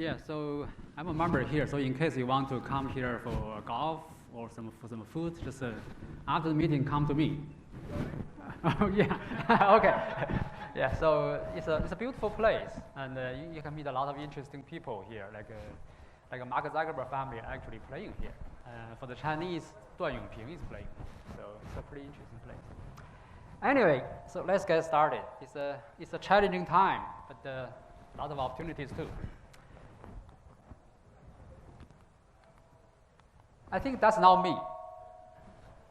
Yeah, so I'm a member here, so in case you want to come here for golf or for some food, just after the meeting, come to me. Oh, yeah, okay. Yeah, so it's a beautiful place, and you can meet a lot of interesting people here, like a Mark Zuckerberg family actually playing here. For the Chinese, Duan Yongping is playing, so it's a pretty interesting place. Anyway, so let's get started. It's a challenging time, but a lot of opportunities too. I think that's not me.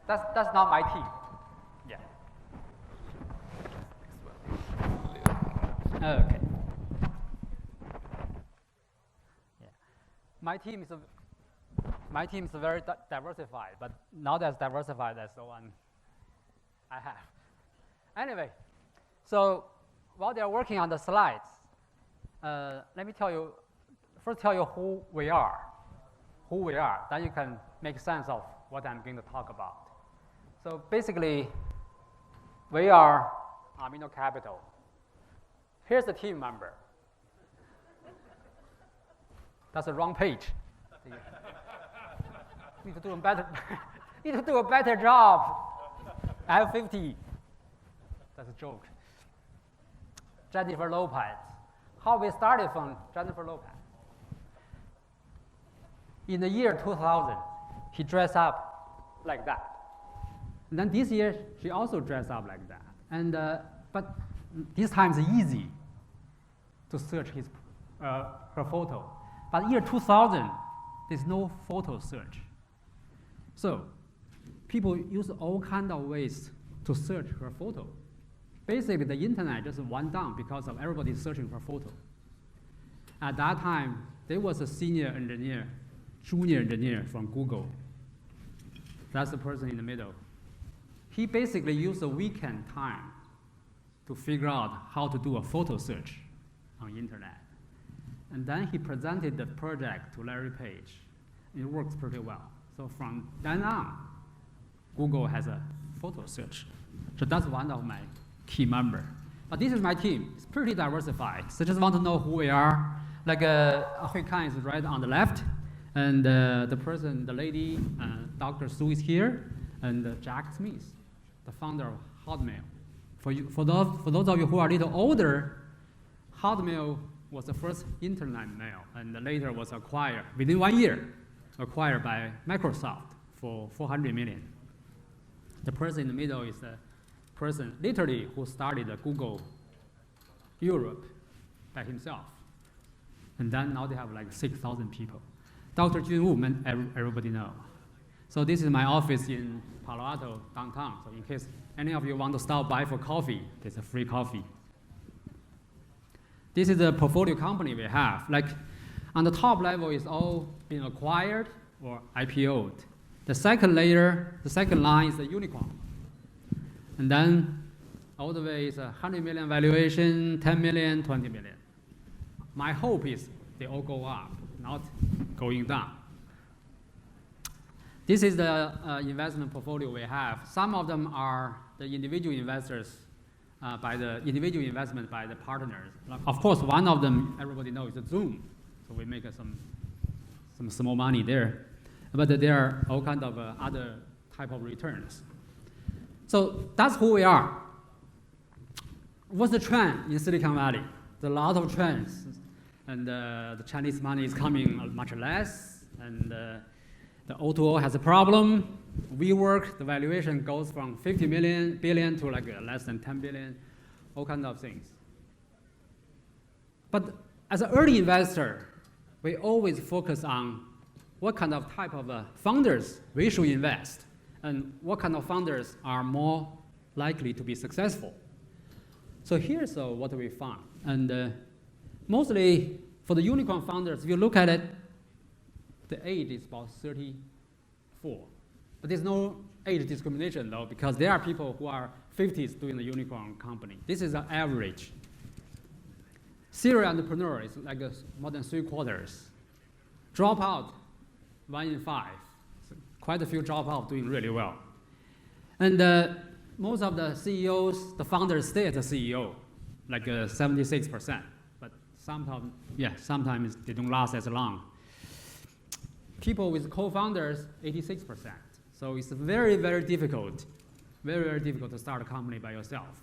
That's not my team. Yeah. Okay. Yeah. My team is very diversified, but not as diversified as the one I have. Anyway, so while they're working on the slides, let me first tell you who we are. Then you can make sense of what I'm going to talk about. So basically, we are AMINO Capital. Here's the team member. That's the wrong page. Need to do a better. Need to do a better job. F50. That's a joke. Jennifer Lopez. How we started from Jennifer Lopez. In the year 2000, he dressed up like that. And then this year, she also dressed up like that. And but this time it's easy to search her photo. But year 2000, there's no photo search. So people use all kinds of ways to search her photo. Basically, the internet just went down because of everybody searching her photo. At that time, there was a senior engineer, junior engineer from Google. That's the person in the middle. He basically used the weekend time to figure out how to do a photo search on the internet. And then he presented the project to Larry Page. It works pretty well. So from then on, Google has a photo search. So that's one of my key members. But this is my team. It's pretty diversified. So just want to know who we are. Like Hui Kan is right on the left. And the lady, Dr. Su is here. And Jack Smith, the founder of Hotmail. For those of you who are a little older, Hotmail was the first internet mail, and later was acquired, within 1 year, acquired by Microsoft for $400 million. The person in the middle is the person literally who started Google Europe by himself. And then now they have like 6,000 people. Dr. Jun Wu, everybody know. So this is my office in Palo Alto, downtown. So in case any of you want to stop by for coffee, there's a free coffee. This is a portfolio company we have. Like on the top level is all been acquired or IPO'd. The second layer, the second line is the unicorn. And then all the way is 100 million valuation, 10 million, 20 million. My hope is they all go up, not going down. This is the investment portfolio we have. Some of them are the individual investors by the individual investment by the partners. Of course, one of them everybody knows is Zoom. So we make some small money there. But there are all kinds of other type of returns. So that's who we are. What's the trend in Silicon Valley? There's a lot of trends. And the Chinese money is coming much less. And the O2O has a problem. WeWork, the valuation goes from 50 billion to like less than 10 billion, all kinds of things. But as an early investor, we always focus on what kind of type of founders we should invest and what kind of founders are more likely to be successful. So here's what we found. And mostly for the unicorn founders, if you look at it, the age is about 34. But there's no age discrimination, though, because there are people who are 50s doing the unicorn company. This is an average. Serial entrepreneur is like more than 3/4. Dropout, 1 in 5. So quite a few dropout doing really well. And most of the CEOs, the founders stay as a CEO, like 76%. But sometimes they don't last as long. People with co-founders, 86%. So it's very, very difficult to start a company by yourself.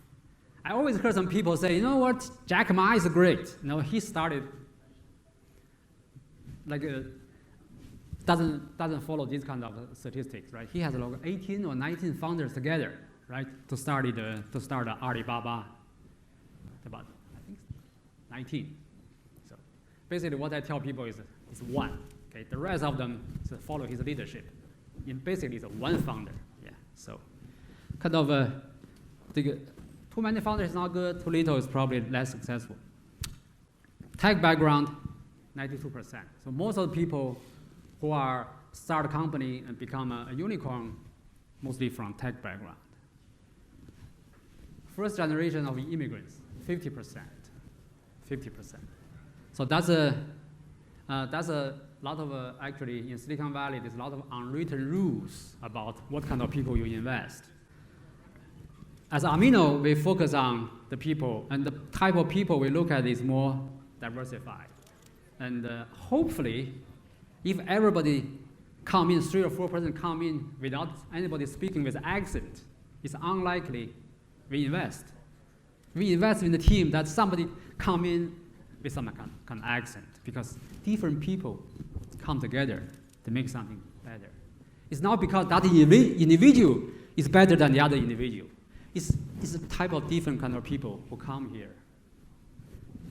I always heard some people say, you know what, Jack Ma is great. You know, he started doesn't follow these kind of statistics, right? He has like 18 or 19 founders together, right, to start Alibaba. About, I think, 19. So basically, what I tell people is one. Okay, the rest of them follow his leadership. Basically, it's one founder. Yeah. So kind of too many founders is not good. Too little is probably less successful. Tech background, 92%. So most of the people who are start a company and become a unicorn, mostly from tech background. First generation of immigrants, 50%. 50%. So that's a lot of actually in Silicon Valley. There's a lot of unwritten rules about what kind of people you invest. As AMINO, we focus on the people, and the type of people we look at is more diversified. And hopefully, if everybody come in, 3 or 4% come in without anybody speaking with accent, it's unlikely we invest. We invest in the team that somebody come in with some kind of accent, because different people come together to make something better. It's not because that individual is better than the other individual. It's a type of different kind of people who come here.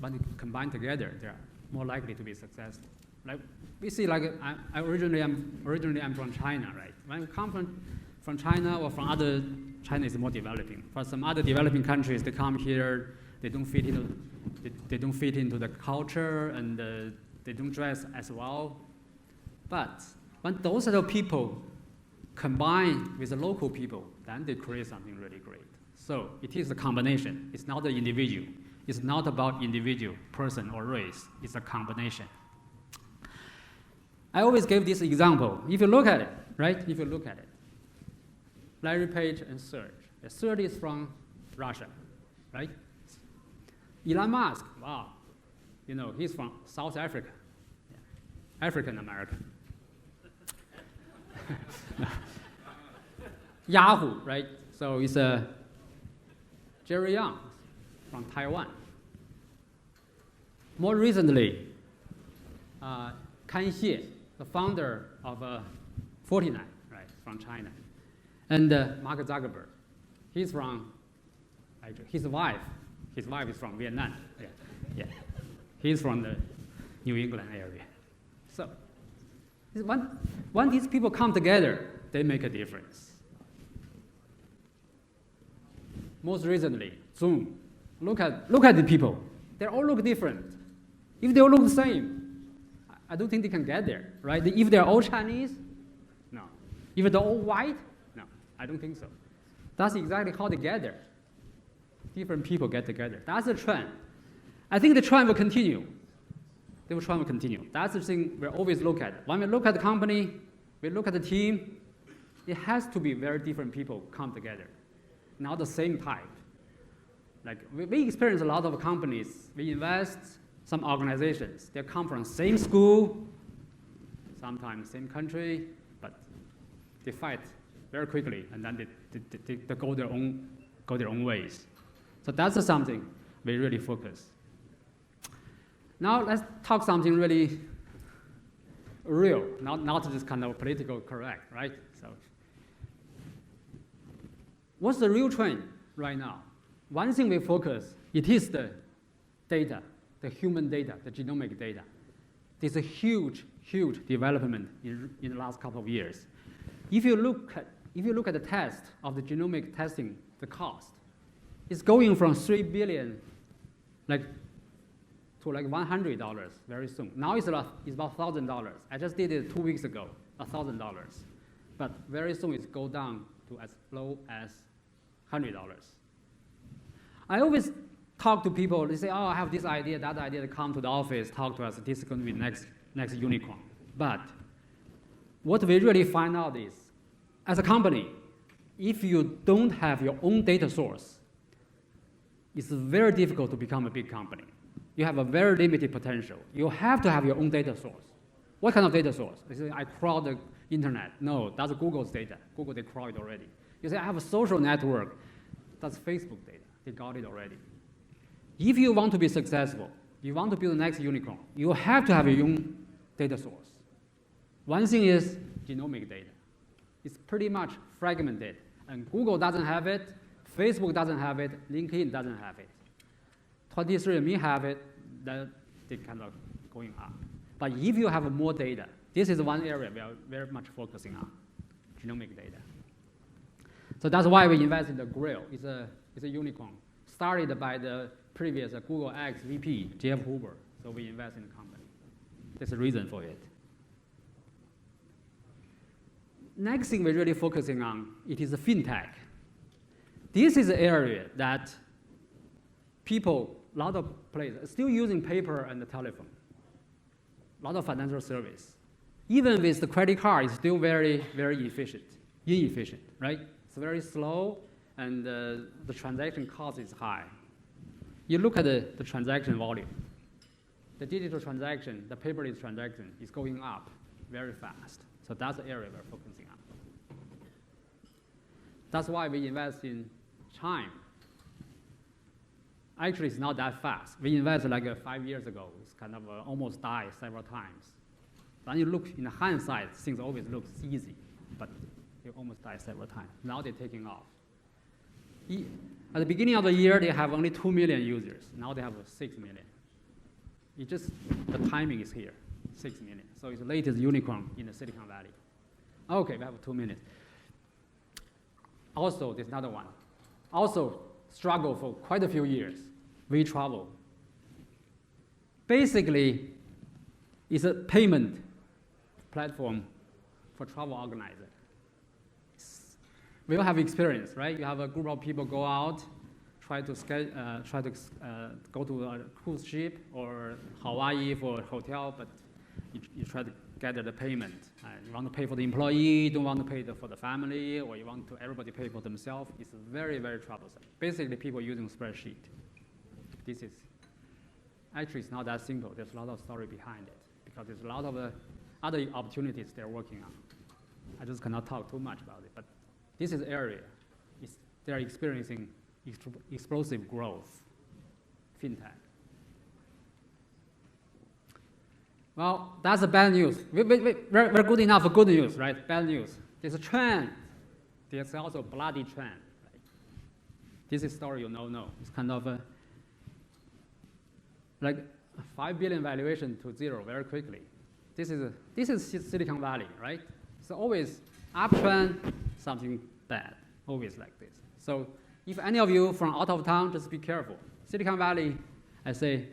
But combined together, they are more likely to be successful. Like we see, like originally I'm from China, right? When I come from China or from other, China is more developing. For some other developing countries, they come here, they don't fit into the culture, and they don't dress as well. But when those sort of people combine with the local people, then they create something really great. So it is a combination. It's not the individual. It's not about individual, person, or race. It's a combination. I always give this example. If you look at it, right? If you look at it, Larry Page and Serge. Serge is from Russia, right? Elon Musk, wow, you know, he's from South Africa, African American. Yahoo, right? So it's Jerry Yang from Taiwan. More recently, Kan Xie, the founder of 49, right, from China, and Mark Zuckerberg. He's from, actually, his wife is from Vietnam. Yeah. He's from the New England area. So when these people come together, they make a difference. Most recently, Zoom. Look at the people. They all look different. If they all look the same, I don't think they can get there, right? If they're all Chinese, no. If they're all white, no. I don't think so. That's exactly how they get there. Different people get together. That's the trend. I think the trend will continue. The trend will continue. That's the thing we always look at. When we look at the company, we look at the team, it has to be very different people come together, not the same type. Like we experience a lot of companies. We invest some organizations. They come from same school, sometimes same country, but they fight very quickly, and then they go their own ways. So that's something we really focus. Now let's talk something really real, not just kind of political correct, right? So what's the real trend right now? One thing we focus, it is the data, the human data, the genomic data. There's a huge development in the last couple of years. If you look at the test of the genomic testing, the cost, it's going from $3 billion to like $100 very soon. Now it's about $1,000. I just did it 2 weeks ago, $1,000. But very soon it's go down to as low as $100. I always talk to people, they say, oh, I have this idea, that idea, they come to the office, talk to us, this is going to be next unicorn. But what we really find out is, as a company, if you don't have your own data source, it's very difficult to become a big company. you have a very limited potential. You have to have your own data source. What kind of data source? You say, I crawl the internet. No, that's Google's data. Google, they crawl it already. You say, I have a social network. That's Facebook data. They got it already. If you want to be successful, you want to build the next unicorn, you have to have your own data source. One thing is genomic data. It's pretty much fragmented. And Google doesn't have it, Facebook doesn't have it, LinkedIn doesn't have it. 23andMe have it, then they kind of going up. But if you have more data, this is one area we are very much focusing on, genomic data. So that's why we invested in the Grail. It's a unicorn. Started by the previous Google X VP, Jeff Hoover. So we invest in the company. There's a reason for it. Next thing we're really focusing on, it is fintech. This is an area that people, a lot of places, are still using paper and the telephone. A lot of financial service. Even with the credit card, it's still very, very inefficient, right? It's very slow, and the transaction cost is high. You look at the transaction volume. The digital transaction, the paperless transaction is going up very fast. So that's the area we're focusing on. That's why we invest in Chime. Actually, it's not that fast. We invested like 5 years ago. It's kind of almost died several times. Then you look in hindsight, things always look easy, but it almost died several times. Now they're taking off. At the beginning of the year, they have only 2 million users. Now they have 6 million. It just, the timing is here, 6 million. So it's the latest unicorn in the Silicon Valley. Okay, we have 2 minutes. Also, there's another one. Also struggle for quite a few years. We travel. Basically, it's a payment platform for travel organizers. We all have experience, right? You have a group of people go out, try to go to a cruise ship or Hawaii for a hotel, but you try to gather the payment. You want to pay for the employee, don't want to pay for the family, or you want to everybody pay for themselves. It's very, very troublesome. Basically, people using spreadsheet. This is, actually it's not that simple. There's a lot of story behind it because there's a lot of other opportunities they're working on. I just cannot talk too much about it, but this is area. They're experiencing explosive growth, fintech. Well, that's the bad news. We're good enough for good news, right? Bad news. There's a trend. There's also a bloody trend. Right? This is a story you know. It's kind of like 5 billion valuation to zero very quickly. This is Silicon Valley, right? So always uptrend, something bad, always like this. So if any of you from out of town, just be careful. Silicon Valley, I say,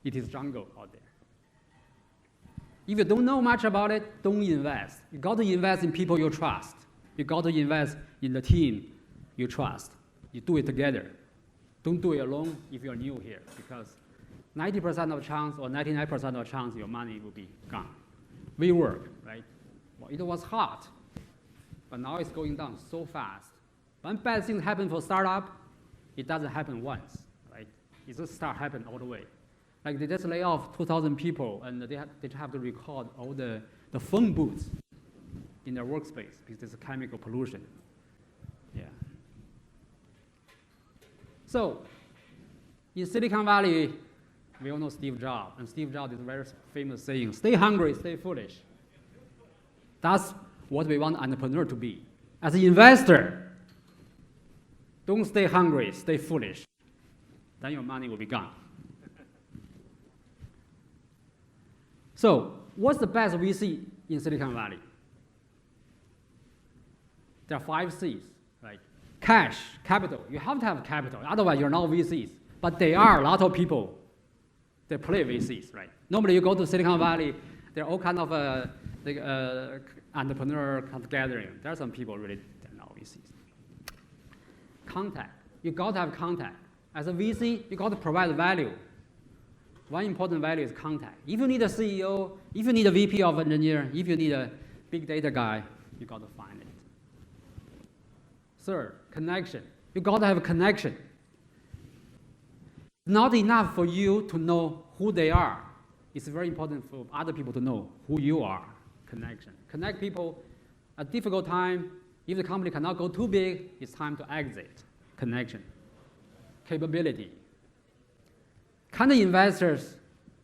it is jungle out there. If you don't know much about it, don't invest. You got to invest in people you trust. You got to invest in the team you trust. You do it together. Don't do it alone if you're new here, because 90% of chance or 99% of chance your money will be gone. We work, right? Well, it was hot, but now it's going down so fast. When bad things happen for startup, it doesn't happen once, right? It just start happening all the way. Like they just lay off 2,000 people, and they have to record all the phone booths in their workspace because there's a chemical pollution. Yeah. So in Silicon Valley, we all know Steve Jobs, and Steve Jobs is a very famous saying, stay hungry, stay foolish. That's what we want an entrepreneur to be. As an investor, don't stay hungry, stay foolish. Then your money will be gone. So what's the best VC in Silicon Valley? There are 5 C's, right? Cash, capital. You have to have capital, otherwise you're not VCs. But there are a lot of people that play VCs, right? Normally you go to Silicon Valley, there are all kind of entrepreneur kind of gathering. There are some people really that are not VCs. Contact. You got to have contact. As a VC, you got to provide value. One important value is contact. If you need a CEO, if you need a VP of engineering, if you need a big data guy, you got to find it. Third, connection. You got to have a connection. not enough for you to know who they are. It's very important for other people to know who you are. Connection. Connect people at difficult time. If the company cannot go too big, it's time to exit. Connection. Capability. Kind of investors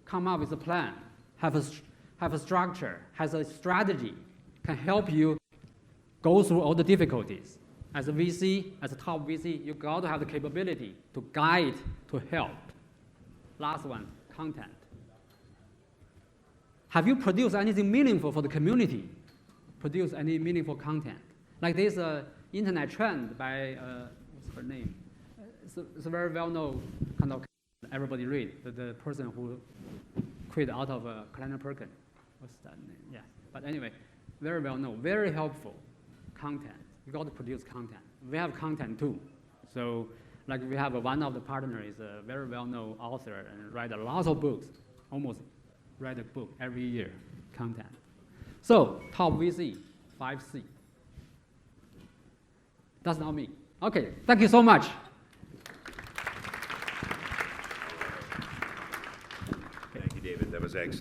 come up with a plan, have a structure, has a strategy, can help you go through all the difficulties. As a VC, as a top VC, you got to have the capability to guide, to help. Last one, content. Have you produced anything meaningful for the community? Produce any meaningful content? Like this internet trend by, what's her name? It's a very well-known kind of, everybody read, the person who quit out of Kleiner Perkin. What's that name? Yeah, but anyway, very well-known, very helpful content. You got to produce content. We have content too. So like we have one of the partners is a very well-known author and write a lot of books, almost write a book every year, content. So top VC, 5C. That's not me. Okay, thank you so much. Thank you, David. That was excellent.